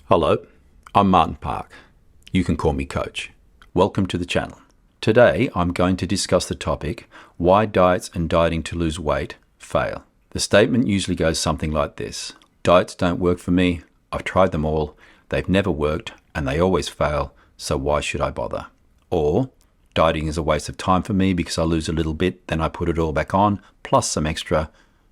Hello, I'm Martin Park. You can call me Coach. Welcome to the channel. Today I'm going to discuss the topic, why diets and dieting to lose weight fail. The statement usually goes something like this: diets don't work for me, I've tried them all, they've never worked and they always fail, so why should I bother? Or, dieting is a waste of time for me because I lose a little bit, then I put it all back on, plus some extra,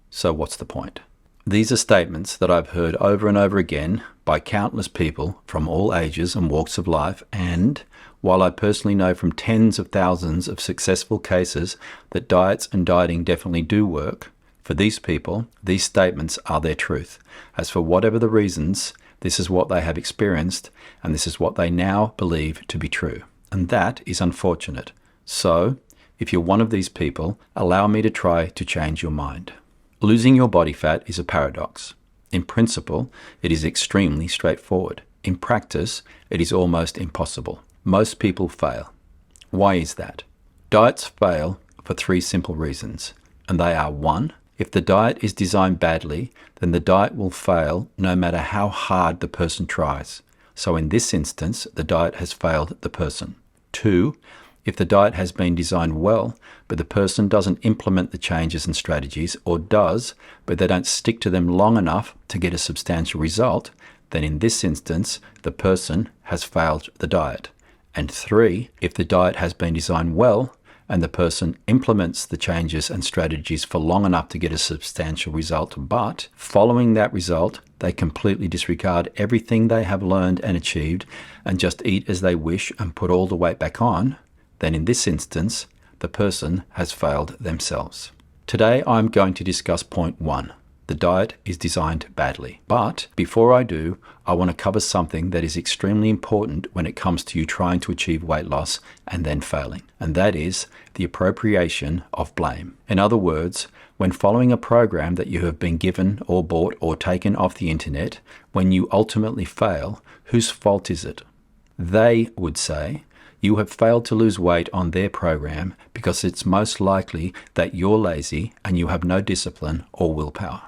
so what's the point? These are statements that I've heard over and over again by countless people from all ages and walks of life, and while I personally know from tens of thousands of successful cases that diets and dieting definitely do work, for these people, these statements are their truth. As for whatever the reasons, this is what they have experienced, and this is what they now believe to be true. And that is unfortunate. So, if you're one of these people, allow me to try to change your mind. Losing your body fat is a paradox. In principle, it is extremely straightforward. In practice, it is almost impossible. Most people fail. Why is that? Diets fail for three simple reasons, and they are: 1, if the diet is designed badly, then the diet will fail no matter how hard the person tries. So in this instance, the diet has failed the person. 2, if the diet has been designed well, but the person doesn't implement the changes and strategies, or does, but they don't stick to them long enough to get a substantial result, then in this instance, the person has failed the diet. And 3, if the diet has been designed well, and the person implements the changes and strategies for long enough to get a substantial result, but following that result, they completely disregard everything they have learned and achieved and just eat as they wish and put all the weight back on, then in this instance, the person has failed themselves. Today I'm going to discuss point 1. The diet is designed badly. But before I do, I want to cover something that is extremely important when it comes to you trying to achieve weight loss and then failing. And that is the appropriation of blame. In other words, when following a program that you have been given or bought or taken off the internet, when you ultimately fail, whose fault is it? They would say, you have failed to lose weight on their program because it's most likely that you're lazy and you have no discipline or willpower.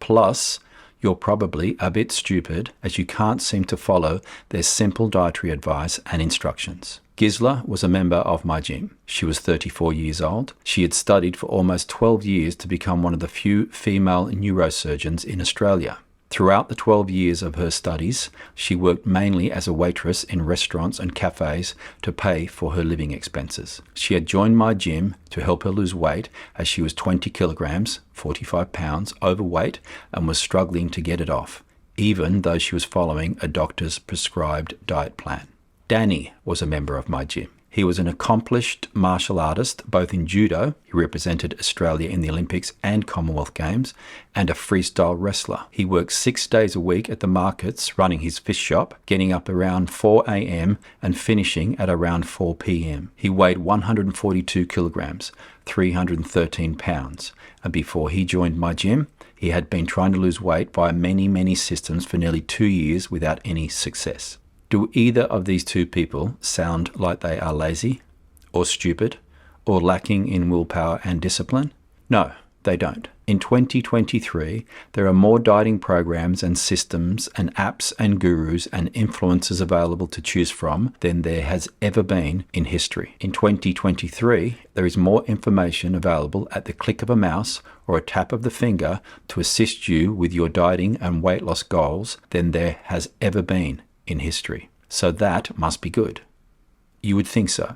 Plus, you're probably a bit stupid as you can't seem to follow their simple dietary advice and instructions. Gisela was a member of my gym. She was 34 years old. She had studied for almost 12 years to become one of the few female neurosurgeons in Australia. Throughout the 12 years of her studies, she worked mainly as a waitress in restaurants and cafes to pay for her living expenses. She had joined my gym to help her lose weight as she was 20 kilograms, 45 pounds, overweight and was struggling to get it off, even though she was following a doctor's prescribed diet plan. Danny was a member of my gym. He was an accomplished martial artist, both in judo, he represented Australia in the Olympics and Commonwealth Games, and a freestyle wrestler. He worked 6 days a week at the markets running his fish shop, getting up around 4 a.m. and finishing at around 4 p.m. He weighed 142 kilograms, 313 pounds, and before he joined my gym, he had been trying to lose weight via many systems for nearly 2 years without any success. Do either of these two people sound like they are lazy, or stupid, or lacking in willpower and discipline? No, they don't. In 2023, there are more dieting programs and systems and apps and gurus and influencers available to choose from than there has ever been in history. In 2023, there is more information available at the click of a mouse or a tap of the finger to assist you with your dieting and weight loss goals than there has ever been in history. So that must be good. You would think so.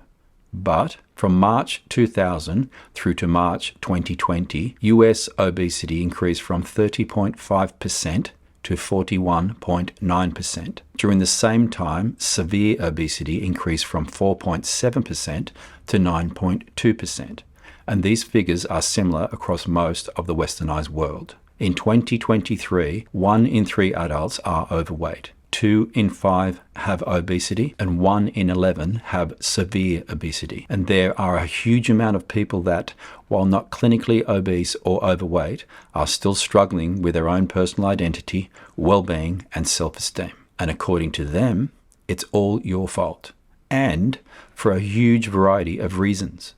But from March 2000 through to March 2020, US obesity increased from 30.5% to 41.9%. During the same time, severe obesity increased from 4.7% to 9.2%. And these figures are similar across most of the westernized world. In 2023, 1 in 3 adults are overweight. 2 in 5 have obesity and 1 in 11 have severe obesity. And there are a huge amount of people that, while not clinically obese or overweight, are still struggling with their own personal identity, well-being and self-esteem. And according to them, it's all your fault. And for a huge variety of reasons.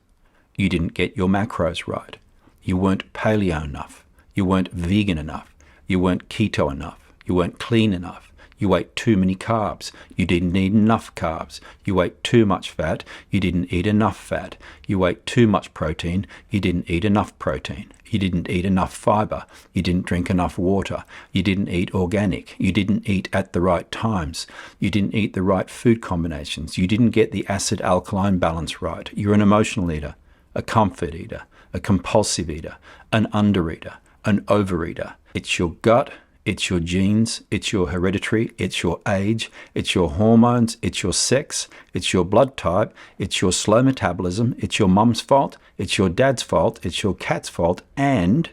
You didn't get your macros right. You weren't paleo enough. You weren't vegan enough. You weren't keto enough. You weren't clean enough. You ate too many carbs. You didn't eat enough carbs. You ate too much fat. You didn't eat enough fat. You ate too much protein. You didn't eat enough protein. You didn't eat enough fiber. You didn't drink enough water. You didn't eat organic. You didn't eat at the right times. You didn't eat the right food combinations. You didn't get the acid-alkaline balance right. You're an emotional eater, a comfort eater, a compulsive eater, an undereater, an overeater. It's your gut. It's your genes, it's your hereditary, it's your age, it's your hormones, it's your sex, it's your blood type, it's your slow metabolism, it's your mum's fault, it's your dad's fault, it's your cat's fault, and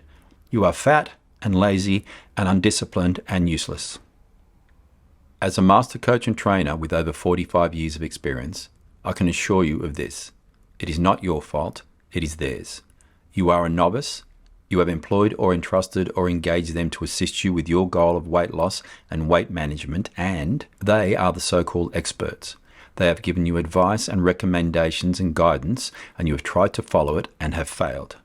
you are fat and lazy and undisciplined and useless. As a master coach and trainer with over 45 years of experience, I can assure you of this. It is not your fault, it is theirs. You are a novice. You have employed or entrusted or engaged them to assist you with your goal of weight loss and weight management, and they are the so-called experts. They have given you advice and recommendations and guidance, and you have tried to follow it and have failed.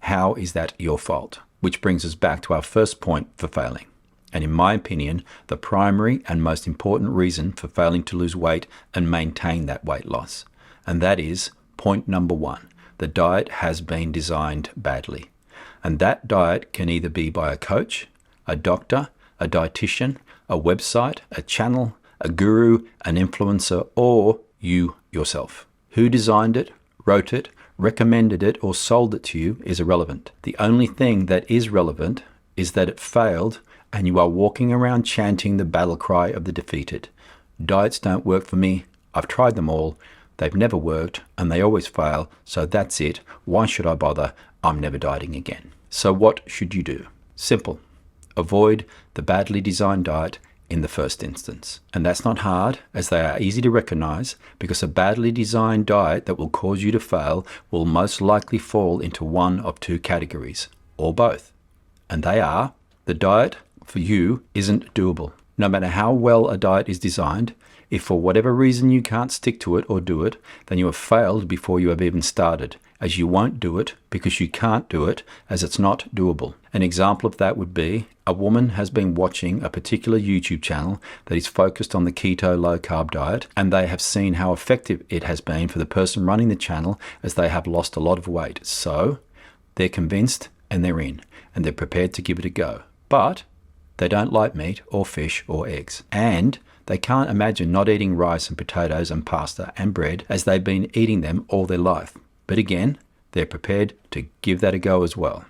How is that your fault? Which brings us back to our first point for failing. And in my opinion, the primary and most important reason for failing to lose weight and maintain that weight loss. And that is point number 1. The diet has been designed badly. And that diet can either be by a coach, a doctor, a dietitian, a website, a channel, a guru, an influencer, or you yourself. Who designed it, wrote it, recommended it, or sold it to you is irrelevant. The only thing that is relevant is that it failed and you are walking around chanting the battle cry of the defeated. Diets don't work for me. I've tried them all. They've never worked and they always fail, so that's it. Why should I bother? I'm never dieting again. So what should you do? Simple. Avoid the badly designed diet in the first instance. And that's not hard, as they are easy to recognize, because a badly designed diet that will cause you to fail will most likely fall into one of two categories, or both. And they are, the diet for you isn't doable. No matter how well a diet is designed, if for whatever reason you can't stick to it or do it, then you have failed before you have even started, as you won't do it because you can't do it, as it's not doable. An example of that would be a woman has been watching a particular YouTube channel that is focused on the keto low-carb diet, and they have seen how effective it has been for the person running the channel, as they have lost a lot of weight. So they're convinced and they're in, and they're prepared to give it a go. But they don't like meat or fish or eggs, and they can't imagine not eating rice and potatoes and pasta and bread, as they've been eating them all their life. But again, they're prepared to give that a go as well.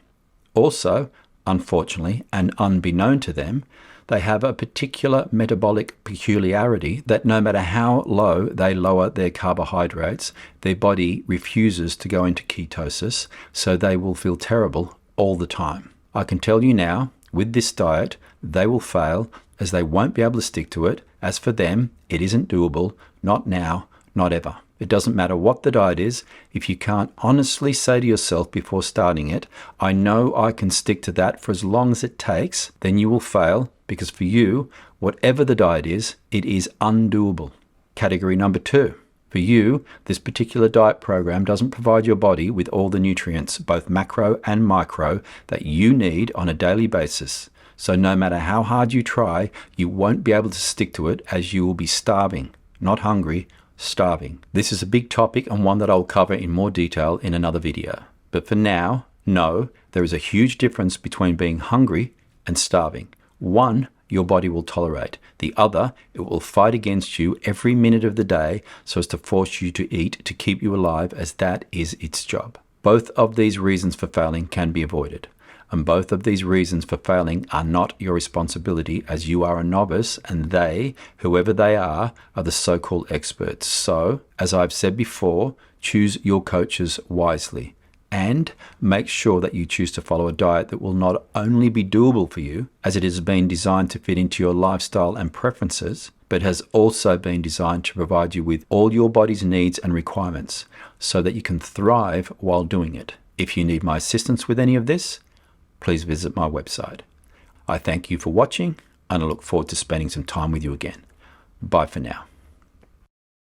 Also, unfortunately, and unbeknown to them, they have a particular metabolic peculiarity that no matter how low they lower their carbohydrates, their body refuses to go into ketosis, so they will feel terrible all the time. I can tell you now, with this diet, they will fail, as they won't be able to stick to it. As for them, it isn't doable, not now, not ever. It doesn't matter what the diet is. If you can't honestly say to yourself before starting it, I know I can stick to that for as long as it takes, then you will fail, because for you, whatever the diet is, it is undoable. Category number 2. For you, this particular diet program doesn't provide your body with all the nutrients, both macro and micro, that you need on a daily basis. So no matter how hard you try, you won't be able to stick to it, as you will be starving, not hungry, starving. This is a big topic and one that I'll cover in more detail in another video. But for now, know there is a huge difference between being hungry and starving. One, your body will tolerate. The other, it will fight against you every minute of the day so as to force you to eat to keep you alive, as that is its job. Both of these reasons for failing can be avoided. And both of these reasons for failing are not your responsibility, as you are a novice and they, whoever they are the so-called experts. So, as I've said before, choose your coaches wisely and make sure that you choose to follow a diet that will not only be doable for you, as it has been designed to fit into your lifestyle and preferences, but has also been designed to provide you with all your body's needs and requirements so that you can thrive while doing it. If you need my assistance with any of this, please visit my website. I thank you for watching, and I look forward to spending some time with you again. Bye for now.